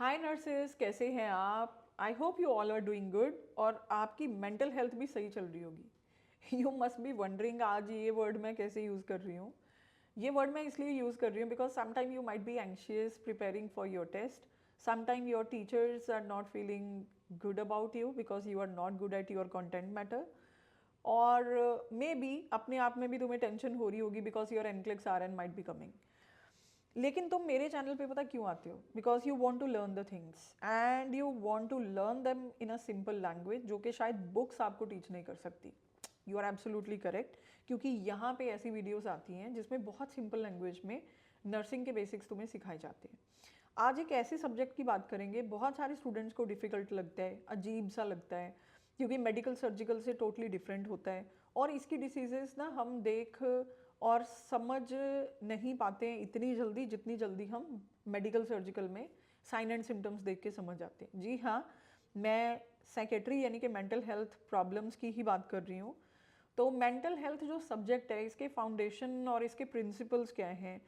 हाय nurses, कैसे हैं आप? I hope you all are doing good और आपकी मेंटल हेल्थ भी सही चल रही होगी। यू मस्ट बी वंडरिंग आज ये वर्ड मैं कैसे यूज़ कर रही हूँ। ये वर्ड मैं इसलिए यूज़ कर रही हूँ because sometime you might be anxious preparing for your test. Sometime your teachers are not feeling good about you because you are not good at your content matter. और मे बी अपने आप में भी तुम्हें tension हो रही होगी because your NCLEX R N might be coming. लेकिन तुम मेरे चैनल पे पता क्यों आते हो? Because you want to learn the things and you want to learn them in a simple language जो कि शायद बुक्स आपको टीच नहीं कर सकती. यू आर एब्सोल्युटली करेक्ट, क्योंकि यहाँ पे ऐसी वीडियोस आती हैं जिसमें बहुत सिंपल लैंग्वेज में नर्सिंग के बेसिक्स तुम्हें सिखाए जाते हैं. आज एक ऐसे सब्जेक्ट की बात करेंगे बहुत सारे स्टूडेंट्स को डिफ़िकल्ट लगता है, अजीब सा लगता है, क्योंकि मेडिकल सर्जिकल से टोटली डिफरेंट होता है और इसकी डिसीजेस ना हम देख और समझ नहीं पाते हैं इतनी जल्दी जितनी जल्दी हम मेडिकल सर्जिकल में साइन एंड सिम्टम्स देख के समझ आते हैं. जी हाँ, मैं साइकेट्री यानी कि मेंटल हेल्थ प्रॉब्लम्स की ही बात कर रही हूँ. तो मेंटल हेल्थ जो सब्जेक्ट है इसके फाउंडेशन और इसके प्रिंसिपल्स क्या हैं,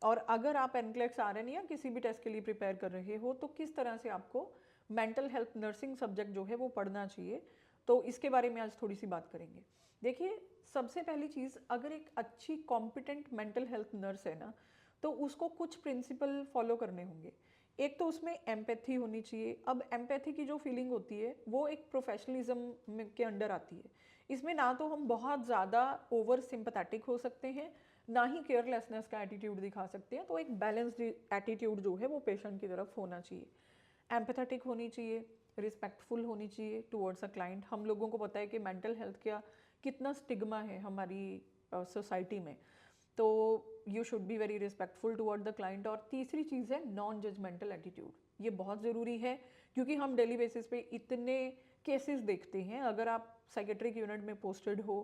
और अगर आप एनक्लेक्स आरएन या किसी भी टेस्ट के लिए प्रिपेयर कर रहे हो तो किस तरह से आपको मेंटल हेल्थ नर्सिंग सब्जेक्ट जो है वो पढ़ना चाहिए, तो इसके बारे में आज थोड़ी सी बात करेंगे. देखिए, सबसे पहली चीज़, अगर एक अच्छी कॉम्पिटेंट मेंटल हेल्थ नर्स है ना, तो उसको कुछ प्रिंसिपल फॉलो करने होंगे. एक तो उसमें एम्पैथी होनी चाहिए. अब एम्पैथी की जो फीलिंग होती है वो एक प्रोफेशनलिज्म के अंडर आती है. इसमें ना तो हम बहुत ज़्यादा ओवर सिंपैथेटिक हो सकते हैं, ना ही केयरलेसनेस का एटीट्यूड दिखा सकते हैं. तो एक बैलेंस्ड एटीट्यूड जो है वो पेशेंट की तरफ होना चाहिए. एम्पैथेटिक होनी चाहिए, रिस्पेक्टफुल होनी चाहिए टुवर्ड्स अ क्लाइंट. हम लोगों को पता है कि मेंटल हेल्थ का कितना स्टिग्मा है हमारी सोसाइटी में. तो you should be very respectful toward the client. और तीसरी चीज़ है नॉन जजमेंटल एटीट्यूड. ये बहुत ज़रूरी है क्योंकि हम डेली बेसिस पे इतने केसेस देखते हैं. अगर आप साइकेट्रिक यूनिट में पोस्टेड हो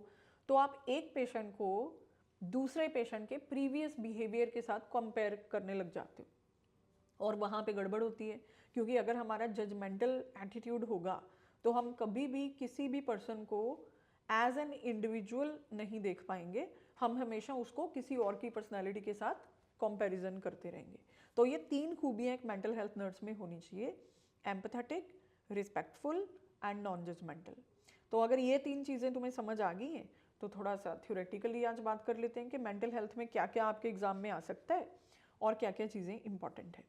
तो आप एक पेशेंट को दूसरे पेशेंट के प्रीवियस बिहेवियर के साथ कंपेयर करने लग जाते हो और वहाँ पे गड़बड़ होती है. क्योंकि अगर हमारा जजमेंटल एटीट्यूड होगा तो हम कभी भी किसी भी पर्सन को एज एन इंडिविजुअल नहीं देख पाएंगे. हम हमेशा उसको किसी और की पर्सनैलिटी के साथ कंपैरिजन करते रहेंगे. तो ये तीन खूबियाँ एक मेंटल हेल्थ नर्स में होनी चाहिए: empathetic, respectful and non judgemental. तो अगर ये तीन चीज़ें तुम्हें समझ आ गई हैं तो थोड़ा सा थ्योरेटिकली आज बात कर लेते हैं कि मेंटल हेल्थ में क्या क्या आपके एग्जाम में आ सकता है और क्या क्या चीज़ें इंपॉर्टेंट है.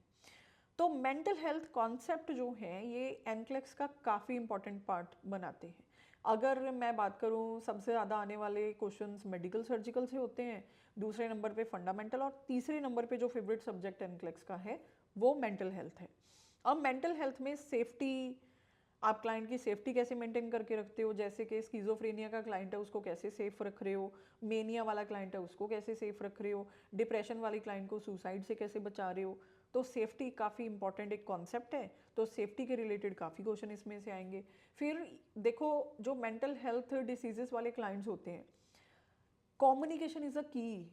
तो मेंटल हेल्थ कॉन्सेप्ट जो है ये एनक्लेक्स का काफ़ी इंपॉर्टेंट पार्ट बनाते हैं. अगर मैं बात करूँ, सबसे ज़्यादा आने वाले क्वेश्चंस मेडिकल सर्जिकल से होते हैं, दूसरे नंबर पे फंडामेंटल, और तीसरे नंबर पे जो फेवरेट सब्जेक्ट एनक्लेक्स का है वो मेंटल हेल्थ है. अब मेंटल हेल्थ में सेफ्टी, आप क्लाइंट की सेफ्टी कैसे मेंटेन करके रखते हो, जैसे कि स्किज़ोफ्रेनिया का क्लाइंट है उसको कैसे सेफ रख रहे हो, मेनिया वाला क्लाइंट है उसको कैसे सेफ रख रहे हो, डिप्रेशन वाली क्लाइंट को सुसाइड से कैसे बचा रहे हो. तो सेफ्टी काफ़ी इंपॉर्टेंट एक कॉन्सेप्ट है. तो सेफ्टी के रिलेटेड काफ़ी क्वेश्चन इसमें से आएंगे. फिर देखो, जो मेंटल हेल्थ डिसीजेस वाले क्लाइंट्स होते हैं, communication is a key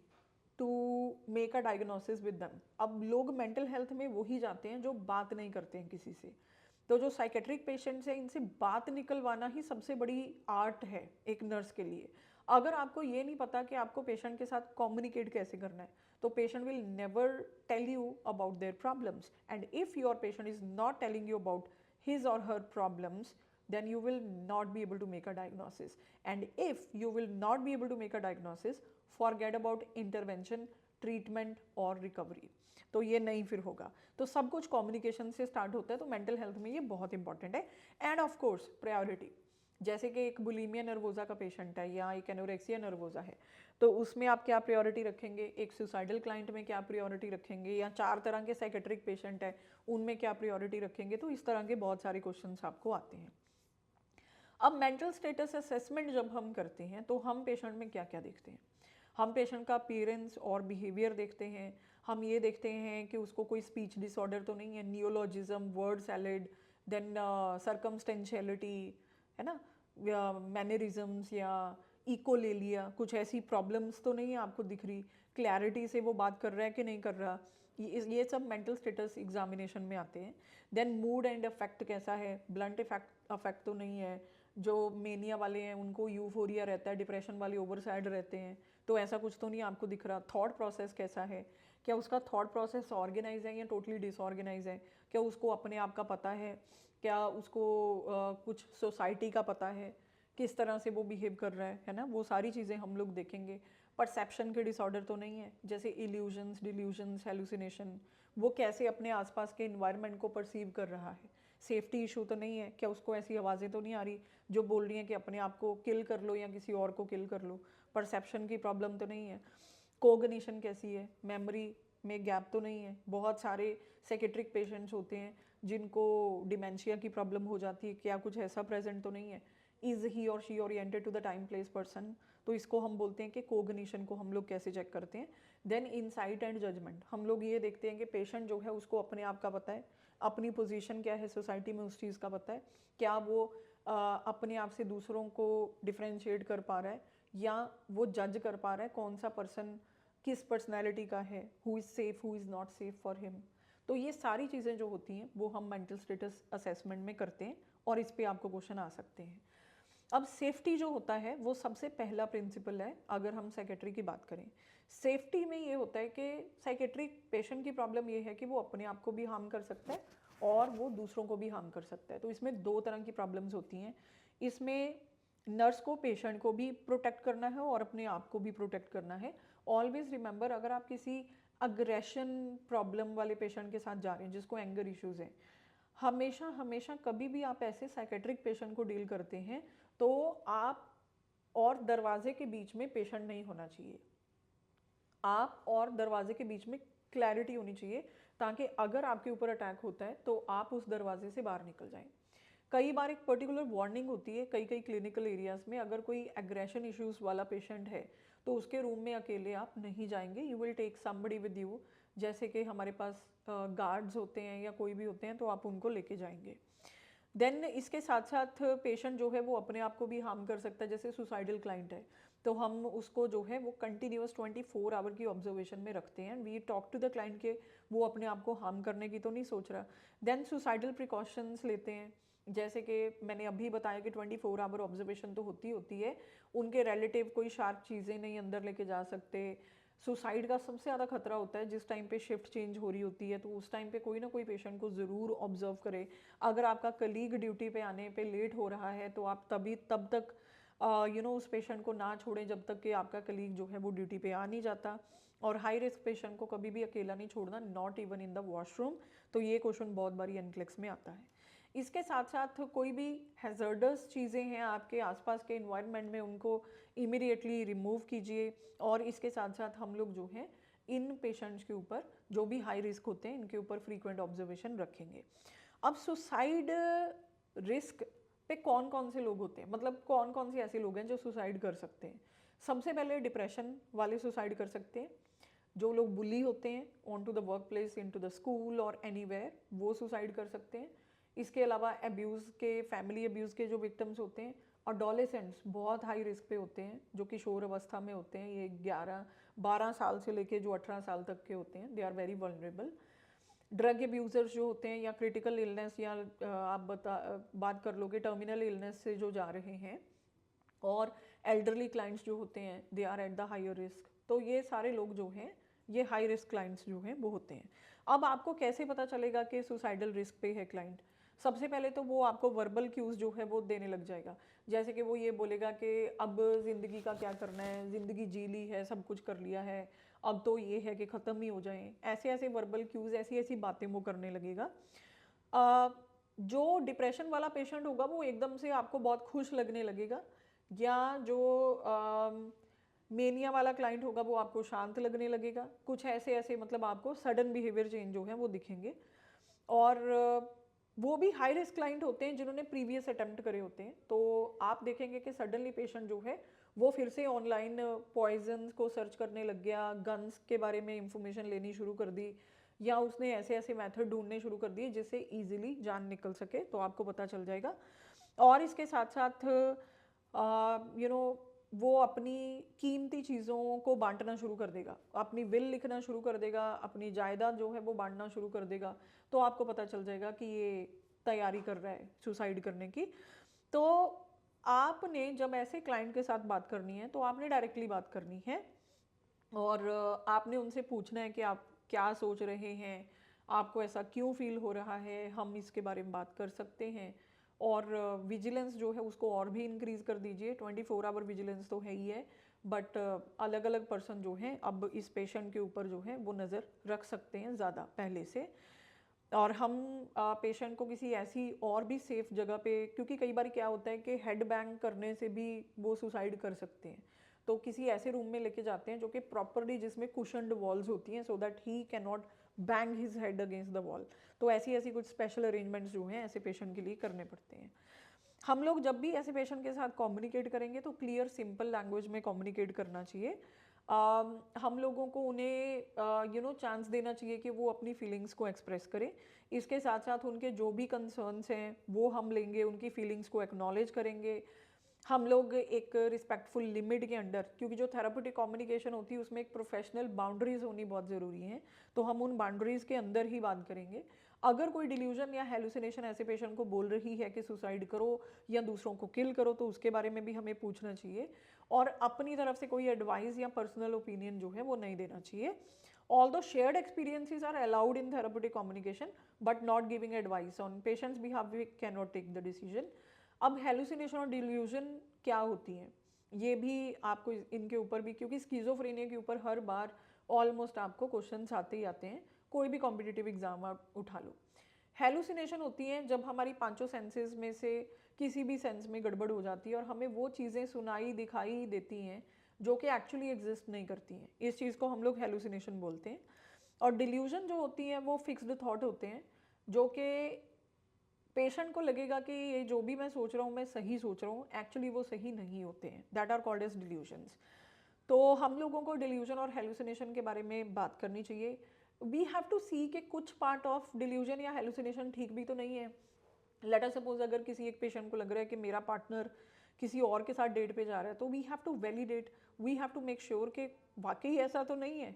to make a diagnosis with them. अब लोग मेंटल हेल्थ में वही जाते हैं जो बात नहीं करते हैं किसी से. तो जो साइकेट्रिक पेशेंट्स हैं इनसे बात निकलवाना ही सबसे बड़ी आर्ट है एक नर्स के लिए. अगर आपको ये नहीं पता कि आपको पेशेंट के साथ कम्युनिकेट कैसे करना है तो patient will never tell you about their problems. And if your patient is not telling you about his or her problems, then you will not be able to make a diagnosis. And if you will not be able to make a diagnosis, forget about intervention, treatment और recovery. तो ये नहीं फिर होगा. तो सब कुछ communication से स्टार्ट होता है. तो मेंटल हेल्थ में ये बहुत इंपॉर्टेंट है. एंड ऑफ कोर्स प्रायोरिटी, जैसे कि एक बुलीमिया नर्वोजा का पेशेंट है या एक एनोरेक्सिया नर्वोजा है, तो उसमें आप क्या प्रायोरिटी रखेंगे, एक सुसाइडल क्लाइंट में क्या प्रायोरिटी रखेंगे, या 4 तरह के साइकेट्रिक पेशेंट है उनमें क्या प्रायोरिटी रखेंगे. तो इस तरह के बहुत सारे क्वेश्चंस आपको आते हैं. अब मेंटल स्टेटस असेसमेंट जब हम करते हैं तो हम पेशेंट में क्या क्या देखते हैं. हम पेशेंट का अपीयरेंस और बिहेवियर देखते हैं. हम ये देखते हैं कि उसको कोई स्पीच डिसऑर्डर तो नहीं है, नियोलॉजिज्म, वर्ड सैलेड, देन सर्कमस्टेंशियलिटी, है ना, मैनरिज्म्स या इकोलेलिया, कुछ ऐसी प्रॉब्लम्स तो नहीं है आपको दिख रही, क्लैरिटी से वो बात कर रहा है कि नहीं कर रहा. ये सब मेंटल स्टेटस एग्जामिनेशन में आते हैं. देन मूड एंड अफेक्ट कैसा है, ब्लंट अफेक्ट तो नहीं है. जो मेनिया वाले हैं उनको यूफोरिया रहता है, डिप्रेशन वाले ओवर सैड रहते हैं, तो ऐसा कुछ तो नहीं आपको दिख रहा. थॉट प्रोसेस कैसा है, क्या उसका थॉट प्रोसेस ऑर्गेनाइज है या टोटली डिसऑर्गेनाइज है, क्या उसको अपने आप का पता है, क्या उसको कुछ सोसाइटी का पता है, किस तरह से वो बिहेव कर रहा है ना, वो सारी चीज़ें हम लोग देखेंगे। परसेप्शन के डिसऑर्डर तो नहीं है, जैसे इल्यूजन्स, डिल्यूजन्स, हेलुसिनेशन, वो कैसे अपने आसपास के इन्वायरमेंट को परसीव कर रहा है। सेफ्टी इशू तो नहीं है, क्या उसको ऐसी आवाज़ें तो नहीं आ रही जो बोल रही हैं कि अपने आप को किल कर लो या किसी और को किल कर लो। परसेप्शन की प्रॉब्लम तो नहीं है। कोग्निशन कैसी है, मेमोरी में गैप तो नहीं है। बहुत सारे साइकेट्रिक पेशेंट्स होते हैं जिनको डिमेंशिया की प्रॉब्लम हो जाती है, क्या कुछ ऐसा प्रेजेंट तो नहीं है। इज़ ही और she oriented to the time place person, तो इसको हम बोलते हैं कि कोग्निशन को हम लोग कैसे चेक करते हैं। देन इनसाइट एंड जजमेंट, हम लोग ये देखते हैं कि पेशेंट जो है उसको अपने आप का पता है, अपनी पोजीशन क्या है सोसाइटी में उस चीज़ का पता है, क्या वो अपने आप से दूसरों को डिफ्रेंशिएट कर पा रहा है, या वो जज कर पा रहा है कौन सा पर्सन किस पर्सनैलिटी का है, who is safe, who is not safe for him. तो ये सारी चीज़ें जो होती हैं वो हम मेंटल स्टेटस असेसमेंट में करते हैं, और इस पे आपको क्वेश्चन आ सकते हैं। अब सेफ्टी जो होता है वो सबसे पहला प्रिंसिपल है। अगर हम साइकेट्री की बात करें, सेफ्टी में ये होता है कि साइकेट्रिक पेशेंट की प्रॉब्लम ये है कि वो अपने आप को भी हार्म कर सकता है और वो दूसरों को भी हार्म कर सकता है। तो इसमें दो तरह की प्रॉब्लम्स होती हैं। इसमें नर्स को पेशेंट को भी प्रोटेक्ट करना है और अपने आप को भी प्रोटेक्ट करना है। ऑलवेज रिमेंबर, अगर आप किसी अग्रेशन प्रॉब्लम वाले पेशेंट के साथ जा रहे हैं जिसको एंगर इश्यूज हैं, हमेशा हमेशा कभी भी आप ऐसे साइकेट्रिक पेशेंट को डील करते हैं तो आप और दरवाजे के बीच में पेशेंट नहीं होना चाहिए। आप और दरवाजे के बीच में क्लैरिटी होनी चाहिए, ताकि अगर आपके ऊपर अटैक होता है तो आप उस दरवाजे से बाहर निकल जाएं। कई बार एक पर्टिकुलर वार्निंग होती है कई कई क्लिनिकल एरियाज में, अगर कोई एग्रेशन इश्यूज वाला पेशेंट है तो उसके रूम में अकेले आप नहीं जाएंगे, you will take somebody with you. जैसे कि हमारे पास गार्ड्स होते हैं या कोई भी होते हैं तो आप उनको लेके जाएंगे। देन इसके साथ साथ पेशेंट जो है वो अपने आप को भी हार्म कर सकता है। जैसे सुसाइडल क्लाइंट है तो हम उसको जो है वो कंटिन्यूस 24 आवर की ऑब्जर्वेशन में रखते हैं। We talk to the client के वो अपने आप को हार्म करने की तो नहीं सोच रहा। देन सुसाइडल प्रिकॉशंस लेते हैं, जैसे कि मैंने अभी बताया कि 24 आवर ऑब्जर्वेशन तो होती है। उनके रिलेटिव कोई शार्प चीज़ें नहीं अंदर लेके जा सकते। सुसाइड का सबसे ज़्यादा खतरा होता है जिस टाइम पे शिफ्ट चेंज हो रही होती है, तो उस टाइम पे कोई ना कोई पेशेंट को ज़रूर ऑब्जर्व करे। अगर आपका कलीग ड्यूटी पे आने पे लेट हो रहा है तो आप तब तक उस पेशेंट को ना छोड़ें जब तक कि आपका कलीग जो है वो ड्यूटी पे आ नहीं जाता। और हाई रिस्क पेशेंट को कभी भी अकेला नहीं छोड़ना, not even in the washroom. तो ये क्वेश्चन बहुत बारी एनक्लेक्स में आता है। इसके साथ साथ कोई भी हैज़र्डस चीज़ें हैं आपके आसपास के इन्वायरमेंट में, उनको इमीडिएटली रिमूव कीजिए। और इसके साथ साथ हम लोग जो है इन पेशेंट्स के ऊपर जो भी हाई रिस्क होते हैं इनके ऊपर फ्रीक्वेंट ऑब्जर्वेशन रखेंगे। अब सुसाइड रिस्क पे कौन कौन से लोग होते हैं, मतलब कौन कौन से ऐसे लोग हैं जो सुसाइड कर सकते हैं। सबसे पहले डिप्रेशन वाले सुसाइड कर सकते हैं। जो लोग बुली होते हैं on to the work place, in to the school और एनीवेयर, वो सुसाइड कर सकते हैं। इसके अलावा अब्यूज़ के, फैमिली अब्यूज़ के जो विक्टिम्स होते हैं। अडोलेसेंट्स बहुत हाई रिस्क पे होते हैं, जो किशोर अवस्था में होते हैं, ये 12 साल से लेके जो 18 साल तक के होते हैं, they are very vulnerable. Drug abusers जो होते हैं, या क्रिटिकल इलनेस, या आप बात कर लोगे टर्मिनल इलनेस से जो जा रहे हैं। और एल्डरली क्लाइंट्स जो होते हैं, they are at the higher risk. तो ये सारे लोग जो हैं, ये हाई रिस्क क्लाइंट्स जो हैं वो होते हैं। अब आपको कैसे पता चलेगा कि सुसाइडल रिस्क पे है क्लाइंट? सबसे पहले तो वो आपको वर्बल क्यूज़ जो है वो देने लग जाएगा। जैसे कि वो ये बोलेगा कि अब ज़िंदगी का क्या करना है, ज़िंदगी जी ली है, सब कुछ कर लिया है, अब तो ये है कि ख़त्म ही हो जाए। ऐसे ऐसे वर्बल क्यूज़, ऐसी ऐसी बातें वो करने लगेगा। जो डिप्रेशन वाला पेशेंट होगा वो एकदम से आपको बहुत खुश लगने लगेगा, या जो मेनिया वाला क्लाइंट होगा वो आपको शांत लगने लगेगा। कुछ ऐसे ऐसे मतलब आपको सडन बिहेवियर चेंज जो है वो दिखेंगे। और वो भी हाई रिस्क क्लाइंट होते हैं जिन्होंने प्रीवियस अटेम्प्ट करे होते हैं। तो आप देखेंगे कि सडनली पेशेंट जो है वो फिर से ऑनलाइन पॉइजन्स को सर्च करने लग गया, गन्स के बारे में इंफॉर्मेशन लेनी शुरू कर दी, या उसने ऐसे ऐसे मेथड ढूंढने शुरू कर दिए जिससे इजीली जान निकल सके, तो आपको पता चल जाएगा। और इसके साथ साथ वो अपनी कीमती चीज़ों को बांटना शुरू कर देगा, अपनी विल लिखना शुरू कर देगा, अपनी जायदाद जो है वो बांटना शुरू कर देगा। तो आपको पता चल जाएगा कि ये तैयारी कर रहा है सुसाइड करने की। तो आपने जब ऐसे क्लाइंट के साथ बात करनी है तो आपने डायरेक्टली बात करनी है, और आपने उनसे पूछना है कि आप क्या सोच रहे हैं, आपको ऐसा क्यों फील हो रहा है, हम इसके बारे में बात कर सकते हैं। और विजिलेंस जो है उसको और भी इंक्रीज़ कर दीजिए, 24 आवर विजिलेंस तो है ही है, बट अलग अलग पर्सन जो हैं अब इस पेशेंट के ऊपर जो है वो नज़र रख सकते हैं ज़्यादा पहले से। और हम पेशेंट को किसी ऐसी और भी सेफ जगह पे, क्योंकि कई बार क्या होता है कि हेड बैंग करने से भी वो सुसाइड कर सकते हैं, तो किसी ऐसे रूम में लेके जाते हैं जो कि प्रॉपरली जिसमें कुशन्ड वॉल्स होती हैं, so that he can not bang his head against the wall. तो ऐसी ऐसी कुछ स्पेशल अरेंजमेंट्स जो हैं ऐसे पेशेंट के लिए करने पड़ते हैं। हम लोग जब भी ऐसे पेशेंट के साथ कम्युनिकेट करेंगे तो क्लियर सिंपल लैंग्वेज में कम्युनिकेट करना चाहिए। हम लोगों को उन्हें चांस देना चाहिए कि वो अपनी फीलिंग्स को एक्सप्रेस करें। इसके साथ साथ उनके जो भी कंसर्न्स हैं वो हम लेंगे, उनकी फीलिंग्स को एक्नॉलेज करेंगे। हम लोग एक रिस्पेक्टफुल लिमिट के अंडर, क्योंकि जो थेरापेटिक कम्युनिकेशन होती है उसमें एक प्रोफेशनल बाउंड्रीज होनी बहुत ज़रूरी है, तो हम उन बाउंड्रीज के अंदर ही बात करेंगे। अगर कोई डिल्यूजन या हेलुसिनेशन ऐसे पेशेंट को बोल रही है कि सुसाइड करो या दूसरों को किल करो, तो उसके बारे में भी हमें पूछना चाहिए, और अपनी तरफ से कोई एडवाइस या पर्सनल ओपिनियन जो है वो नहीं देना चाहिए। Although shared experiences are allowed in therapeutic communication, but not giving advice on patient's behalf, we cannot take the decision. अब हेलुसिनेशन और डिल्यूजन क्या होती हैं, ये भी आपको इनके ऊपर भी, क्योंकि स्किज़ोफ्रेनिया के ऊपर हर बार ऑलमोस्ट आपको क्वेश्चंस आते ही आते हैं, कोई भी कॉम्पिटिटिव एग्जाम आप उठा लो। हेलुसिनेशन होती हैं जब हमारी पांचों सेंसेस में से किसी भी सेंस में गड़बड़ हो जाती है और हमें वो चीज़ें सुनाई दिखाई देती हैं जो कि एक्चुअली एग्जिस्ट नहीं करती हैं। इस चीज़ को हम लोग हेलुसिनेशन बोलते हैं। और डिल्यूजन जो होती हैं वो फिक्स्ड थॉट होते हैं, जो कि पेशेंट को लगेगा कि ये जो भी मैं सोच रहा हूँ मैं सही सोच रहा हूँ, एक्चुअली वो सही नहीं होते हैं। That are called as delusions. तो हम लोगों को डिल्यूजन और हेलुसिनेशन के बारे में बात करनी चाहिए। वी हैव टू सी कि कुछ पार्ट ऑफ डिल्यूजन या हेलुसिनेशन ठीक भी तो नहीं है। लेट अस सपोज अगर किसी एक पेशेंट को लग रहा है कि मेरा पार्टनर किसी और के साथ डेट पे जा रहा है, तो we have to validate, we have to make sure कि वाकई ऐसा तो नहीं है।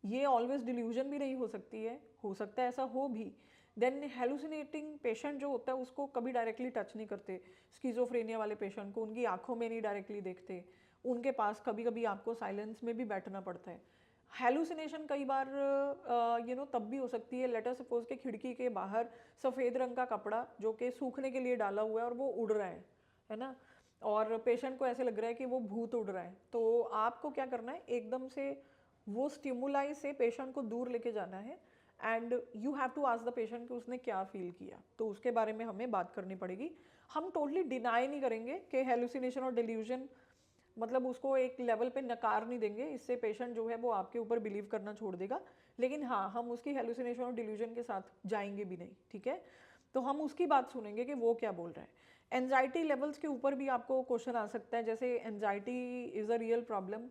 ये ऑलवेज डिल्यूजन भी नहीं हो सकती है, हो सकता है ऐसा हो भी। देन हेलुसिनेटिंग पेशेंट जो होता है उसको कभी डायरेक्टली टच नहीं करते। स्किज़ोफ्रेनिया वाले पेशेंट को उनकी आंखों में नहीं डायरेक्टली देखते, उनके पास कभी कभी आपको साइलेंस में भी बैठना पड़ता है। हेलुसिनेशन कई बार तब भी हो सकती है, लेटर सपोज के खिड़की के बाहर सफ़ेद रंग का कपड़ा जो कि सूखने के लिए डाला हुआ है और वो उड़ रहा है ना, और पेशेंट को ऐसे लग रहा है कि वो भूत उड़ रहा है, तो आपको क्या करना है, एकदम से वो स्टिमुलाई से पेशेंट को दूर लेके जाना है, and you have to ask the patient कि उसने क्या फील किया, तो उसके बारे में हमें बात करनी पड़ेगी। हम टोटली डिनाई नहीं करेंगे कि हेलुसिनेशन और डिल्यूजन, मतलब उसको एक लेवल पे नकार नहीं देंगे, इससे पेशेंट जो है वो आपके ऊपर बिलीव करना छोड़ देगा, लेकिन हाँ हम उसकी हेलुसिनेशन और डिल्यूजन के साथ जाएंगे भी नहीं, ठीक है। तो हम उसकी बात सुनेंगे कि वो क्या बोल रहा है। एनजाइटी लेवल्स के ऊपर भी आपको क्वेश्चन आ सकता है, जैसे anxiety is a real problem,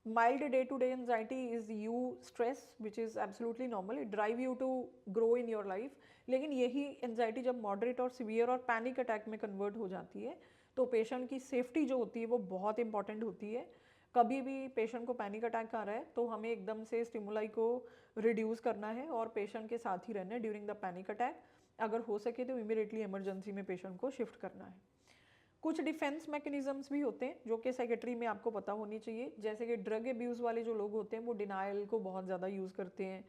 mild day to day anxiety is you stress which is absolutely normal, it drive you to grow in your life, लेकिन यही एनजाइटी जब मॉडरेट और सीवियर और पैनिक अटैक में convert हो जाती है, तो पेशेंट की सेफ्टी जो होती है वो बहुत इंपॉर्टेंट होती है। कभी भी पेशेंट को पैनिक अटैक आ रहा है तो हमें एकदम से स्टिमुलाई को रिड्यूस करना है और पेशेंट के साथ ही रहना है ड्यूरिंग द पैनिक अटैक। अगर हो सके तो इमीडिएटली इमरजेंसी में पेशेंट को शिफ्ट करना है। कुछ डिफेंस मैकेनिज्म्स भी होते हैं जो कि साइकेट्री में आपको पता होनी चाहिए, जैसे कि ड्रग एब्यूज़ वाले जो लोग होते हैं वो डिनायल को बहुत ज़्यादा यूज़ करते हैं,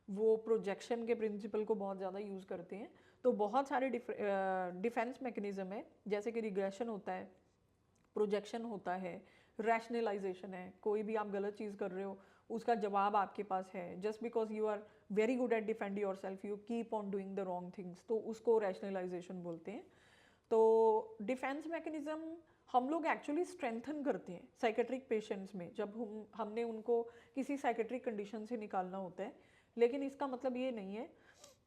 वो प्रोजेक्शन के प्रिंसिपल को बहुत ज़्यादा यूज़ करते हैं। तो बहुत सारे डिफेंस मैकेनिज्म है, जैसे कि रिग्रेशन होता है, प्रोजेक्शन होता है, रैशनलाइजेशन है, कोई भी आप गलत चीज़ कर रहे हो उसका जवाब आपके पास है, just because you are very good at defend yourself you keep on doing the wrong things, तो उसको रैशनलाइजेशन बोलते हैं। तो डिफेंस मैकेनिज्म हम लोग एक्चुअली स्ट्रेंथन करते हैं साइकेट्रिक पेशेंट्स में, जब हमने उनको किसी साइकेट्रिक कंडीशन से निकालना होता है, लेकिन इसका मतलब ये नहीं है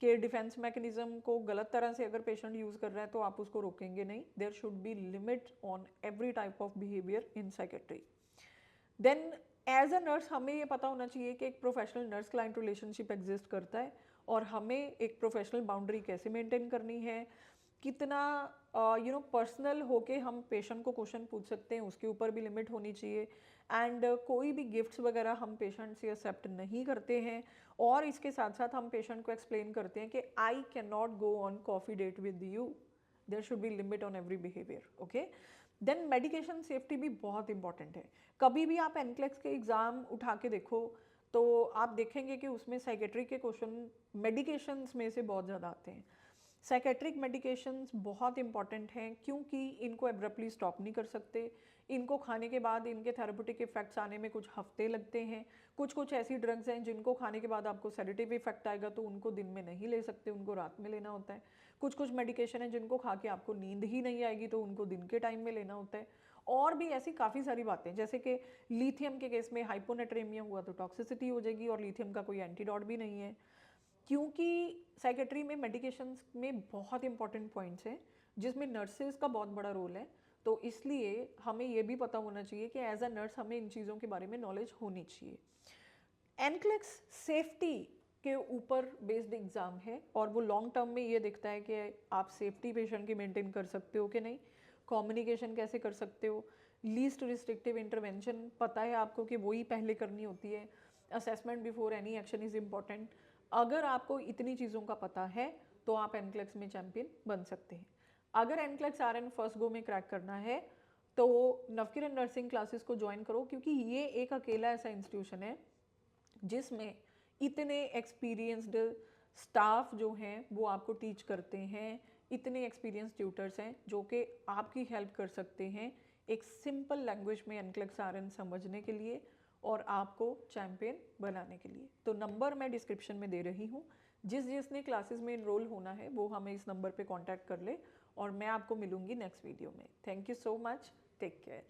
कि डिफेंस मैकेनिज्म को गलत तरह से अगर पेशेंट यूज़ कर रहा है तो आप उसको रोकेंगे नहीं। There should be limit on every type of behaviour in psychiatry. Then as a nurse हमें ये पता होना चाहिए कि एक professional nurse client relationship exist करता है और हमें एक प्रोफेशनल बाउंड्री कैसे मेंटेन करनी है, कितना पर्सनल होके हम पेशेंट को क्वेश्चन पूछ सकते हैं उसके ऊपर भी लिमिट होनी चाहिए। एंड कोई भी गिफ्ट्स वगैरह हम पेशेंट से एक्सेप्ट नहीं करते हैं, और इसके साथ साथ हम पेशेंट को एक्सप्लेन करते हैं कि I can not go on coffee date with you, there should be limit on every behaviour, okay. Then medication safety भी बहुत इंपॉर्टेंट है। कभी भी आप एनक्लेक्स के एग्ज़ाम उठा के देखो तो आप देखेंगे कि उसमें साइकेट्री के क्वेश्चन मेडिकेशंस में से बहुत ज़्यादा आते हैं। साइकेट्रिक मेडिकेशंस बहुत इंपॉर्टेंट हैं क्योंकि इनको एब्रप्टली स्टॉप नहीं कर सकते। इनको खाने के बाद इनके थेरेप्यूटिक इफेक्ट्स आने में कुछ हफ्ते लगते हैं। कुछ कुछ ऐसी ड्रग्स हैं जिनको खाने के बाद आपको सेडेटिव इफेक्ट आएगा तो उनको दिन में नहीं ले सकते, उनको रात में लेना होता है। कुछ कुछ मेडिकेशन है जिनको खा के आपको नींद ही नहीं आएगी तो उनको दिन के टाइम में लेना होता है। और भी ऐसी काफ़ी सारी बातें, जैसे कि लिथियम के केस में हाइपोनेट्रेमिया हुआ तो टॉक्सिसिटी हो जाएगी और लिथियम का कोई एंटीडॉट भी नहीं है। क्योंकि साइकेट्री में मेडिकेशंस में बहुत इंपॉर्टेंट पॉइंट्स हैं जिसमें नर्सेज का बहुत बड़ा रोल है, तो इसलिए हमें ये भी पता होना चाहिए कि एज अ नर्स हमें इन चीज़ों के बारे में नॉलेज होनी चाहिए। एनक्लेक्स सेफ्टी के ऊपर बेस्ड एग्ज़ाम है और वो लॉन्ग टर्म में ये दिखता है कि आप सेफ्टी पेशेंट की मेंटेन कर सकते हो कि नहीं, कम्युनिकेशन कैसे कर सकते हो, लीस्ट रिस्ट्रिक्टिव इंटरवेंशन पता है आपको कि वही पहले करनी होती है, assessment before any action is important. अगर आपको इतनी चीज़ों का पता है तो आप एनक्लेक्स में चैम्पियन बन सकते हैं। अगर एनक्लेक्स RN फर्स्ट गो में क्रैक करना है तो नवकिरण नर्सिंग क्लासेस को ज्वाइन करो, क्योंकि ये एक अकेला ऐसा इंस्टीट्यूशन है जिसमें इतने एक्सपीरियंस्ड स्टाफ जो हैं वो आपको टीच करते हैं, इतने एक्सपीरियंस ट्यूटर्स हैं जो कि आपकी हेल्प कर सकते हैं एक सिंपल लैंग्वेज में एनक्लेक्स RN समझने के लिए और आपको चैम्पियन बनाने के लिए। तो नंबर मैं डिस्क्रिप्शन में दे रही हूँ, जिसने क्लासेस में इनरोल होना है वो हमें इस नंबर पे कांटेक्ट कर ले और मैं आपको मिलूंगी नेक्स्ट वीडियो में। Thank you so much, take care.